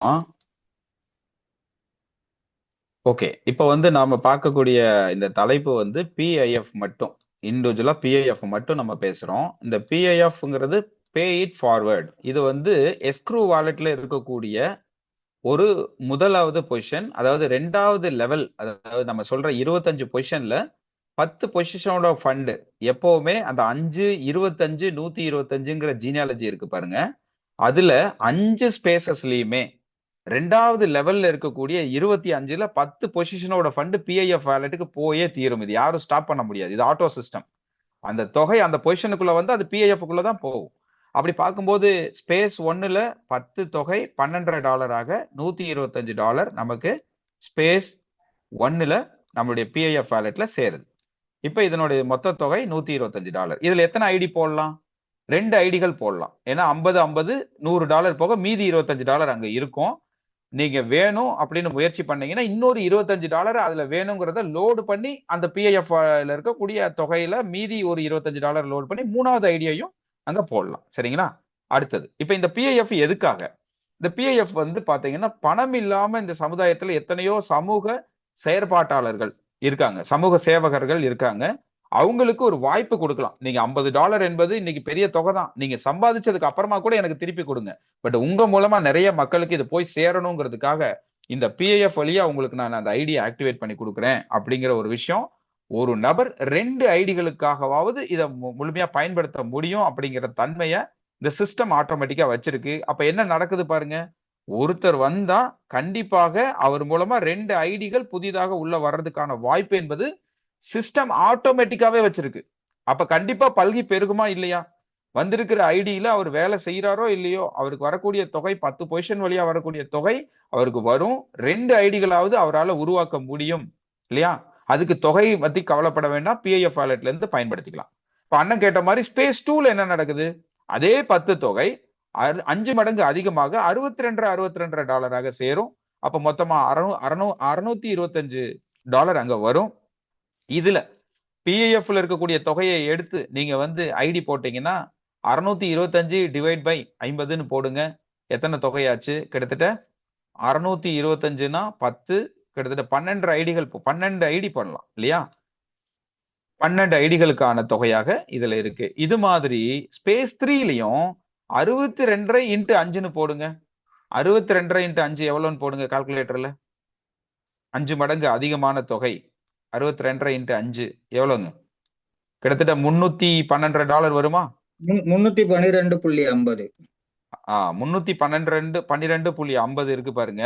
ஆ okay. இப்போ வந்து நாம பார்க்கக்கூடிய இந்த தலைப்பு வந்து பிஐஎஃப் மட்டும். இண்டிவிஜுவலா பிஐஎஃப் மட்டும் நம்ம பேசுறோம். இந்த பிஐஎஃப்ங்கிறது பே இட் ஃபார்வர்ட். இது வந்து எஸ்க்ரூ வாலெட்ல இருக்கக்கூடிய ஒரு முதலாவது பொசிஷன். அதாவது 2வது லெவல். அதாவது நம்ம சொல்ற 25 பொசிஷன்ல 10 பொசிஷனோட ஃபண்ட் எப்பவுமே அந்த 5, 25, 125ங்கிற ஜீனியாலஜி இருக்கு பாருங்க. அதுல 5 ஸ்பேசஸ்லயுமே 2வது லெவல்ல இருக்கக்கூடிய 25ல 10 பொசிஷனோட ஃபண்ட் பிஐஎஃப் வாலெட்டுக்கு போயே தீரும். இது யாரும் ஸ்டாப் பண்ண முடியாது. இது ஆட்டோ சிஸ்டம். அந்த தொகை அந்த பொசிஷனுக்குள்ள வந்து அது பிஐஎஃப்க்குள்ள தான் போகும். அப்படி பார்க்கும்போது ஸ்பேஸ் 1ல 10 தொகை $12.5 $125 நமக்கு ஸ்பேஸ் 1ல நம்மளுடைய பிஐஎஃப் வாலெட்ல சேருது. இப்ப இதனுடைய மொத்த தொகை $125. இதுல எத்தனை ஐடி போடலாம்? 2 ஐடிகள் போடலாம். ஏன்னா 50 50 $100 போக மீதி $25 அங்க இருக்கும். நீங்க வேணும் அப்படின்னு முயற்சி பண்ணீங்கன்னா இன்னொரு $25 அதுல வேணுங்கிறத லோடு பண்ணி அந்த பிஐஎஃப் இருக்கக்கூடிய தொகையில மீதி ஒரு $25 லோடு பண்ணி 3வது ஐடியையும் அங்க போடலாம். சரிங்களா? அடுத்தது இப்ப இந்த பிஐஎஃப் எதுக்காக? இந்த பிஐஎஃப் வந்து பாத்தீங்கன்னா பணம் இல்லாம இந்த சமுதாயத்துல எத்தனையோ சமூக செயற்பாட்டாளர்கள் இருக்காங்க, சமூக சேவகர்கள் இருக்காங்க. அவங்களுக்கு ஒரு வாய்ப்பு கொடுக்கலாம். நீங்க $50 என்பது இன்னைக்கு பெரிய தொகை தான். நீங்க சம்பாதிச்சதுக்கு அப்புறமா கூட எனக்கு திருப்பி கொடுங்க. பட் உங்க மூலமா நிறைய மக்களுக்கு இது போய் சேரணுங்கிறதுக்காக இந்த பிஐஎஃப் வழியா உங்களுக்கு நான் அந்த ஐடியை ஆக்டிவேட் பண்ணி கொடுக்குறேன் அப்படிங்கிற ஒரு விஷயம். ஒரு நபர் 2 ஐடிகளுக்காகவாவது இதை முழுமையா பயன்படுத்த முடியும் அப்படிங்கிற தன்மையை இந்த சிஸ்டம் ஆட்டோமேட்டிக்கா வச்சிருக்கு. அப்ப என்ன நடக்குது பாருங்க. ஒருத்தர் வந்தா கண்டிப்பாக அவர் மூலமா 2 ஐடிகள் புதிதாக உள்ள வர்றதுக்கான வாய்ப்பு என்பது சிஸ்டம் ஆட்டோமேட்டிக்காவே வச்சிருக்கு. அப்ப கண்டிப்பா பல்கி பெருகுமா இல்லையா? வந்திருக்கிற ஐடியில அவர் வேலை செய்யறாரோ இல்லையோ அவருக்கு வரக்கூடிய தொகை 10 பொசிஷன் வழியா வரக்கூடிய தொகை அவருக்கு வரும். 2 ஐடிகளாவது அவரால் உருவாக்க முடியும் இல்லையா? அதுக்கு தொகை பத்தி கவலைப்பட வேண்டாம். பிஐஎஃப் வாலெட்ல இருந்து பயன்படுத்திக்கலாம். இப்ப அண்ணன் கேட்ட மாதிரி ஸ்பேஸ் 2ல என்ன நடக்குது? அதே 10 தொகை 5 மடங்கு அதிகமாக $62.62 சேரும். அப்ப மொத்தமா $625 அங்க வரும். இதுல பிஐஎஃப்ல இருக்கக்கூடிய தொகையை எடுத்து நீங்க வந்து ஐடி போட்டீங்கன்னா 625 டிவைட் பை 50ன்னு போடுங்க. எத்தனை தொகையாச்சு? கிட்டத்தட்ட 625னா 10 கிட்டத்தட்ட 12 ஐடிகள் 12 ஐடி பண்ணலாம் இல்லையா? 12 ஐடிகளுக்கான தொகையாக இதுல இருக்கு. இது மாதிரி ஸ்பேஸ் 3லயும் 62 இன்ட்டு 5ன்னு போடுங்க. 62 இன்ட்டு 5 எவ்வளவுன்னு போடுங்க கால்குலேட்டர்ல. 5 மடங்கு அதிகமான தொகை. 62 இன்ட்டு 5 எவ்வளவுங்க? கிட்டத்தட்ட $312 வருமா? 312.50. 312.50 இருக்கு பாருங்க.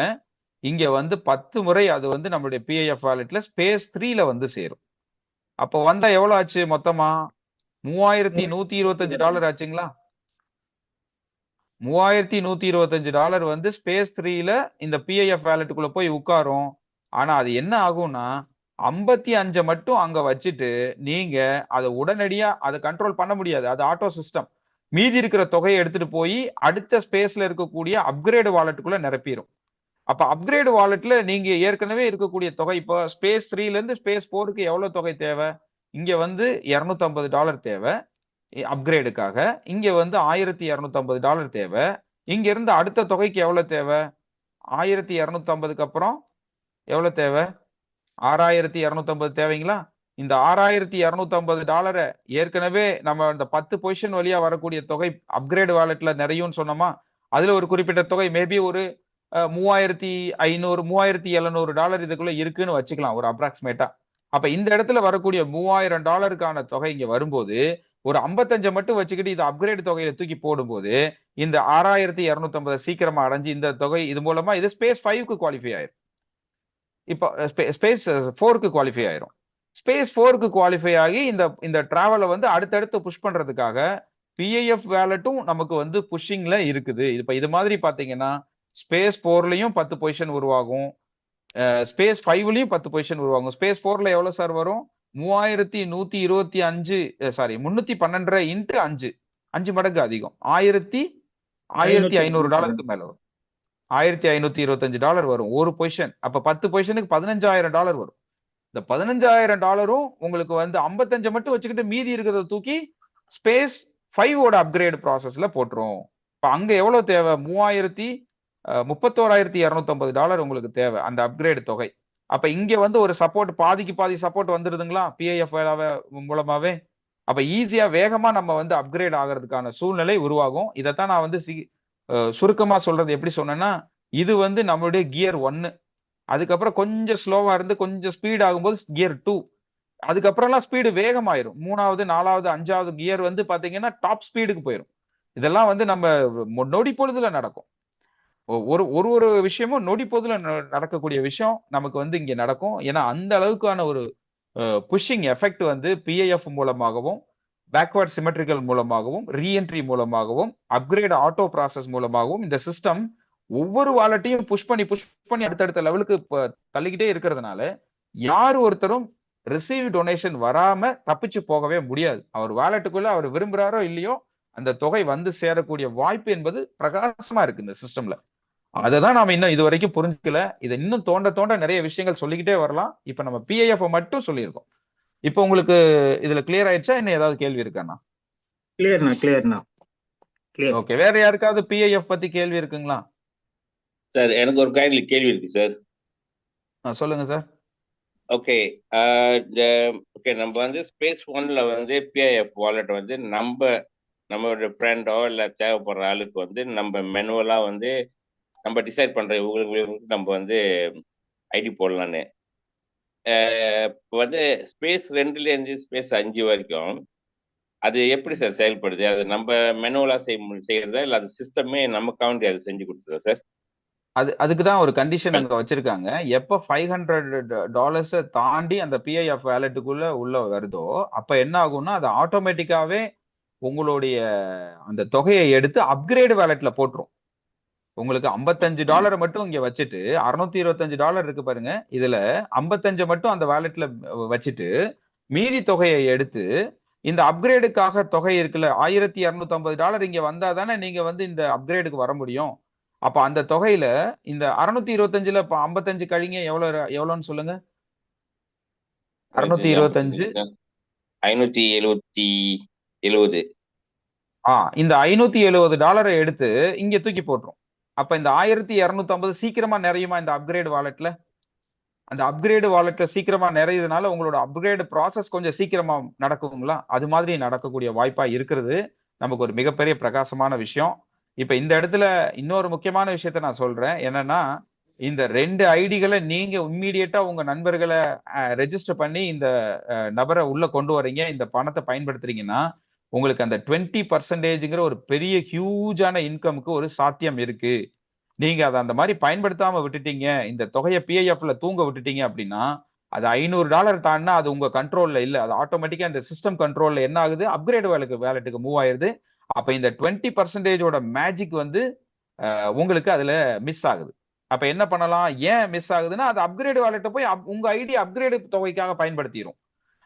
இங்க வந்து 10 முறை அது வந்து நம்மளுடைய பிஐஎஃப் வாலெட்ல ஸ்பேஸ் 3ல வந்து சேரும். அப்போ வந்தா எவ்வளவு ஆச்சு மொத்தமா? $3125 ஆச்சுங்களா? $3125 வந்து ஸ்பேஸ் 3ல இந்த பிஐஎஃப் வேலெட்டுக்குள்ள போய் உட்காரும். ஆனா அது என்ன ஆகும்னா 55 மட்டும் அங்க வச்சுட்டு நீங்க அதை உடனடியா அதை கண்ட்ரோல் பண்ண முடியாது. அது ஆட்டோ சிஸ்டம். மீதி இருக்கிற தொகையை எடுத்துட்டு போய் அடுத்த ஸ்பேஸ்ல இருக்கக்கூடிய அப்கிரேடு வாலெட்டுக்குள்ள நிரப்பிடும். அப்ப அப்கிரேடு வாலெட்ல நீங்க ஏற்கனவே இருக்கக்கூடிய தொகை இப்போ ஸ்பேஸ் 3ல இருந்து ஸ்பேஸ் 4க்கு எவ்வளவு தொகை தேவை? இங்க வந்து $250 தேவை அப்கிரேடுக்காக. இங்க வந்து $1250 தேவை. இங்க இருந்து அடுத்த தொகைக்கு எவ்வளவு தேவை? 1250க்கு அப்புறம் எவ்வளவு தேவை? 6250 தேவைங்களா? இந்த $6250 ஏற்கனவே நம்ம இந்த 10 பொசிஷன் வழியா வரக்கூடிய தொகை அப்கிரேட் வாலெட்ல நிறையும் சொன்னோமா? அதுல ஒரு குறிப்பிட்ட தொகை மேபி ஒரு 3500 $3700 இதுக்குள்ள இருக்குன்னு வச்சுக்கலாம் ஒரு அப்ராக்சிமேட்டா. அப்ப இந்த இடத்துல வரக்கூடிய $3000 தொகை இங்க வரும்போது ஒரு 55 மட்டும் வச்சுக்கிட்டு இது அப்கிரேட் தொகையில தூக்கி போடும்போது இந்த 6250 சீக்கிரமா அடைஞ்சு இந்த தொகை இது மூலமா இது ஸ்பேஸ் 5க்கு குவாலிஃபை ஆயிரும். இப்போ ஸ்பேஸ் 4க்கு குவாலிஃபை ஆயிரும். ஸ்பேஸ் 4க்கு குவாலிஃபை ஆகி இந்த இந்த டிராவலை வந்து அடுத்தடுத்து புஷ் பண்றதுக்காக பிஐஎஃப் வேலட்டும் நமக்கு வந்து புஷிங்ல இருக்குது. இப்ப இது மாதிரி பாத்தீங்கன்னா ஸ்பேஸ் 4லயும் 10 பொசிஷன் உருவாகும். ஸ்பேஸ் 5லயும் 10 பொசிஷன் உருவாகும். ஸ்பேஸ் 4ல எவ்வளவு சார் வரும்? 3125 சாரி 312 இன்ட்டு 5 5 மடங்கு அதிகம். $1500 மேல வரும். $1525 வரும் ஒரு பொசிஷன். அப்ப 10 பொசிஷனுக்கு $15000 வரும். இந்த $15000 உங்களுக்கு வந்து 55 மட்டும் வச்சுக்கிட்டு மீதி இருக்கிறத தூக்கி ஸ்பேஸ் 5ஓட அப்கிரேட் ப்ராசஸ்ல போட்டுரும். இப்ப அங்க எவ்வளவு தேவை? $31,250 உங்களுக்கு தேவை அந்த அப்கிரேட் தொகை. அப்ப இங்க வந்து ஒரு சப்போர்ட் பாதிக்கு பாதி சப்போர்ட் வந்துருதுங்களா பிஐஎஃப் மூலமாவே. அப்ப ஈஸியா வேகமா நம்ம வந்து அப்கிரேட் ஆகிறதுக்கான சூழ்நிலை உருவாகும். இதைத்தான் நான் வந்து சுருக்கமா சொல்றது எப்படி சொன்னேன்னா, இது வந்து நம்மளுடைய கியர் 1. அதுக்கப்புறம் கொஞ்சம் ஸ்லோவா இருந்து கொஞ்சம் ஸ்பீட் ஆகும்போது கியர் 2. அதுக்கப்புறம்லாம் ஸ்பீடு வேகமாயிரும். 3வது 4வது 5வது கியர் வந்து பாத்தீங்கன்னா டாப் ஸ்பீடுக்கு போயிரும். இதெல்லாம் வந்து நம்ம நொடி பொழுதுல நடக்கும். ஒரு ஒரு ஒரு விஷயமும் நொடி பொழுதுல நடக்கக்கூடிய விஷயம் நமக்கு வந்து இங்க நடக்கும். ஏன்னா அந்த அளவுக்கான ஒரு புஷிங் எஃபெக்ட் வந்து பிஐஎஃப் மூலமாகவும், பேக்வர்ட் சிமெட்ரிக்கல் மூலமாகவும், ரீஎன்ட்ரி மூலமாகவும், அப்கிரேட் ஆட்டோ ப்ராசஸ் மூலமாகவும் இந்த சிஸ்டம் ஒவ்வொரு வாலெட்டையும் புஷ் பண்ணி அடுத்தடுத்த லெவலுக்கு தள்ளிக்கிட்டே இருக்கிறதுனால யார் ஒருத்தரும் ரிசீவ் டொனேஷன் வராம தப்பிச்சு போகவே முடியாது. அவர் வாலெட்டுக்குள்ள அவர் விரும்புறாரோ இல்லையோ அந்த தொகை வந்து சேரக்கூடிய வாய்ப்பு என்பது பிரகாசமா இருக்கு இந்த சிஸ்டம்ல. அததான் நாம இன்னும் இது வரைக்கும் புரிஞ்சுக்கல. இதை இன்னும் தோண்ட தோண்ட நிறைய விஷயங்கள் சொல்லிக்கிட்டே வரலாம். இப்ப நம்ம பிஐஎஃப் மட்டும் சொல்லியிருக்கோம். இப்ப உங்களுக்கு இதுல கிளியர் ஆயிடுச்சா? இன்னும் ஏதாவது கேள்வி இருக்காண்ணா? கிளியர்ண்ணா கிளியர்ண்ணா கிளியர். ஓகே, வேற யாருக்காவது பிஐஎஃப் பத்தி கேள்வி இருக்குங்களா? சார் எனக்கு ஒரு கேள்வி இருக்கு சார். சொல்லுங்க சார். ஓகே, ஓகே, நம்ம வந்து ஸ்பேஸ் ஒன்ல வந்து பிஐஎஃப் வாலெட் வந்து நம்மளோட ஃப்ரெண்டோ இல்லை தேவைப்படுற ஆளுக்கு வந்து நம்ம மெனுவலா வந்து நம்ம டிசைட் பண்ற இவங்களுக்கு நம்ம வந்து ஐடி போடலான்னு. இப்போ வந்து ஸ்பேஸ் 2லேருந்து ஸ்பேஸ் 5 வரைக்கும் அது எப்படி சார் செயல்படுது? அது நம்ம மெனுவலா செய்யறதா இல்லை அது சிஸ்டமே நமக்காண்டி அது செஞ்சு கொடுத்துருதா சார்? அதுக்குதான் ஒரு கண்டிஷன் அங்க வச்சிருக்காங்க. எப்ப $500 தாண்டி அந்த பிஐஎஃப் வேலெட்டுக்குள்ள உள்ள வருதோ அப்ப என்ன ஆகும்னா அது ஆட்டோமேட்டிக்காவே உங்களுடைய அந்த தொகையை எடுத்து அப்கிரேட் வேலெட்ல போட்டுரும். உங்களுக்கு $55 மட்டும் இங்க வச்சுட்டு $625 இருக்கு பாருங்க. இதுல 55 மட்டும் அந்த வேலெட்ல வச்சுட்டு மீதி தொகையை எடுத்து இந்த அப்கிரேடுக்காக தொகை இருக்குல்ல $1,250 இங்க வந்தா தானே நீங்க வந்து இந்த அப்கிரேடுக்கு வர முடியும். அப்ப அந்த தொகையில இந்த 625ல 55 கழிங்க எவ்வளவுன்னு சொல்லுங்க. 625 570. இந்த $570 எடுத்து இங்க தூக்கி போட்டுரும். அப்ப இந்த 1250 சீக்கிரமா நிறையுமா இந்த அப்கிரேட் வாலெட்ல? அந்த அப்கிரேடு வாலெட்ல சீக்கிரமா நிறையதுனால உங்களோட அப்கிரேடு ப்ராசஸ் கொஞ்சம் சீக்கிரமா நடக்குங்களா? அது மாதிரி நடக்கக்கூடிய வாய்ப்பா இருக்கிறது நமக்கு ஒரு மிகப்பெரிய பிரகாசமான விஷயம். இப்ப இந்த இடத்துல இன்னொரு முக்கியமான விஷயத்த நான் சொல்றேன். என்னன்னா இந்த 2 ஐடிகளை நீங்க இம்மீடியட்டா உங்க நண்பர்களை ரெஜிஸ்டர் பண்ணி இந்த நபரை உள்ள கொண்டு வரீங்க, இந்த பணத்தை பயன்படுத்துறீங்கன்னா உங்களுக்கு அந்த 20%ங்கிற ஒரு பெரிய ஹியூஜான இன்கமுக்கு ஒரு சாத்தியம் இருக்கு. நீங்க அதை அந்த மாதிரி பயன்படுத்தாம விட்டுட்டீங்க, இந்த தொகையை பிஐஎஃப்ல தூங்க விட்டுட்டீங்க அப்படின்னா அது $500 தாண்டினா அது உங்க கண்ட்ரோல்ல இல்ல. அது ஆட்டோமேட்டிக்கா இந்த சிஸ்டம் கண்ட்ரோல்ல என்ன ஆகுது, அப்கிரேட் வேலெட்டுக்கு மூவ் ஆயிருது. அப்ப இந்த 20%ஓட மேஜிக் வந்து உங்களுக்கு அதுல மிஸ் ஆகுது. அப்ப என்ன பண்ணலாம்? ஏன் மிஸ் ஆகுதுன்னா அது அப்கிரேட் வாலெட்டை போய் உங்க ஐடி அப்கிரேட் தொகைக்காக பயன்படுத்திடும்.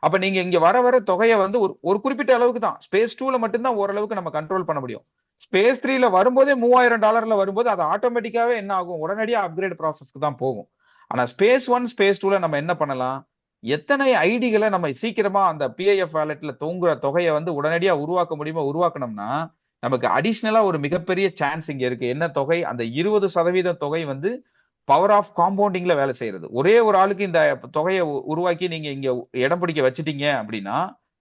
அப்ப நீங்க இங்க வர வர தொகையை வந்து ஒரு குறிப்பிட்ட அளவுக்கு தான், ஸ்பேஸ் 2ல மட்டும்தான் ஓரளவுக்கு நம்ம கண்ட்ரோல் பண்ண முடியும். ஸ்பேஸ் 3ல வரும்போதே $3000 வரும்போது அது ஆட்டோமேட்டிக்காவே என்ன ஆகும், உடனடியா அப்கிரேட் ப்ராசஸ்க்கு தான் போகும். ஆனா ஸ்பேஸ் 1 ஸ்பேஸ் 2ல நம்ம என்ன பண்ணலாம், எத்தனை ஐடிகளை நம்ம சீக்கிரமா அந்த பிஐஎஃப் வேலெட்ல தூங்குற தொகையை வந்து உடனடியா உருவாக்க முடியுமோ உருவாக்கணும்னா நமக்கு அடிஷ்னலா ஒரு மிகப்பெரிய சான்ஸ் இங்க இருக்கு. என்ன தொகை? அந்த 20% தொகை வந்து பவர் ஆஃப் காம்பவுண்டிங்ல வேலை செய்யறது. ஒரே ஒரு ஆளுக்கு இந்த தொகையை உருவாக்கி நீங்க இங்க இடம் பிடிக்க வச்சுட்டீங்க அப்படின்னா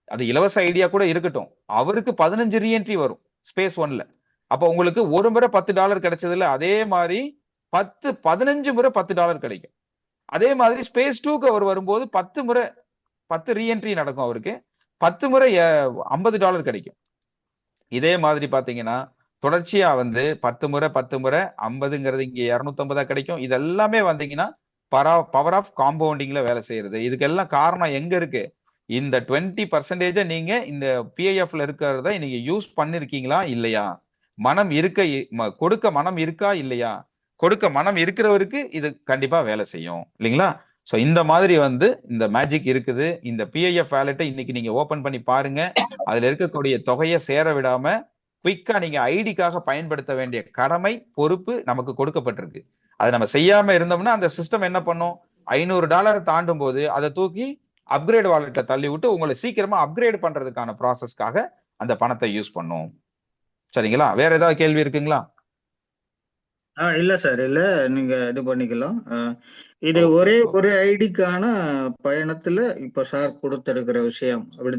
அது இலவச ஐடியா கூட இருக்கட்டும், அவருக்கு 15 ரீஎன்ட்ரி வரும் ஸ்பேஸ் 1ல. அப்ப உங்களுக்கு ஒரு முறை $10 கிடைச்சதுல அதே மாதிரி 15 முறை $10 கிடைக்கும். அதே மாதிரி ஸ்பேஸ் 2க்கு அவர் வரும்போது 10 ரீஎன்ட்ரி நடக்கும். அவருக்கு 10 முறை $50 கிடைக்கும். இதே மாதிரி பாத்தீங்கன்னா தொடர்ச்சியா வந்து 10 முறை 10 முறை 50ங்கிறது இங்க 250 கிடைக்கும். இது எல்லாமே வந்தீங்கன்னா பவர் ஆஃப் காம்பவுண்டிங்ல வேலை செய்யறது. இதுக்கெல்லாம் காரணம் எங்க இருக்கு? இந்த 20% நீங்க இந்த பிஐஎஃப்ல இருக்கிறத நீங்க யூஸ் பண்ணிருக்கீங்களா இல்லையா? மனம் கொடுக்க மனம் இருக்கா இல்லையா? கொடுக்க மனம் இருக்கிறவருக்கு இது கண்டிப்பா வேலை செய்யும் இல்லைங்களா? சோ இந்த மாதிரி வந்து இந்த மேஜிக் இருக்குது. இந்த பிஐஎஃப் வேலெட்டை இன்னைக்கு நீங்க ஓபன் பண்ணி பாருங்க. அதுல இருக்கக்கூடிய தொகையை சேர விடாம குயிக்கா நீங்க ஐடிக்காக பயன்படுத்த வேண்டிய கடமை பொறுப்பு நமக்கு கொடுக்கப்பட்டிருக்கு. அதை நம்ம செய்யாம இருந்தோம்னா அந்த சிஸ்டம் என்ன பண்ணும், $500 தாண்டும் போது அதை தூக்கி அப்கிரேட் வாலெட்டை தள்ளி விட்டு உங்களை சீக்கிரமா அப்கிரேட் பண்றதுக்கான ப்ராசஸ்க்காக அந்த பணத்தை யூஸ் பண்ணும். சரிங்களா? வேற ஏதாவது கேள்வி இருக்குங்களா? இல்ல சார், இல்ல. நீங்க இது பண்ணிக்கலாம். இது ஓகே ஒரே ஓகே ஒரு ஐடிக்கான பயணத்துல இப்ப சார் கொடுத்திருக்கிற விஷயம். அப்படி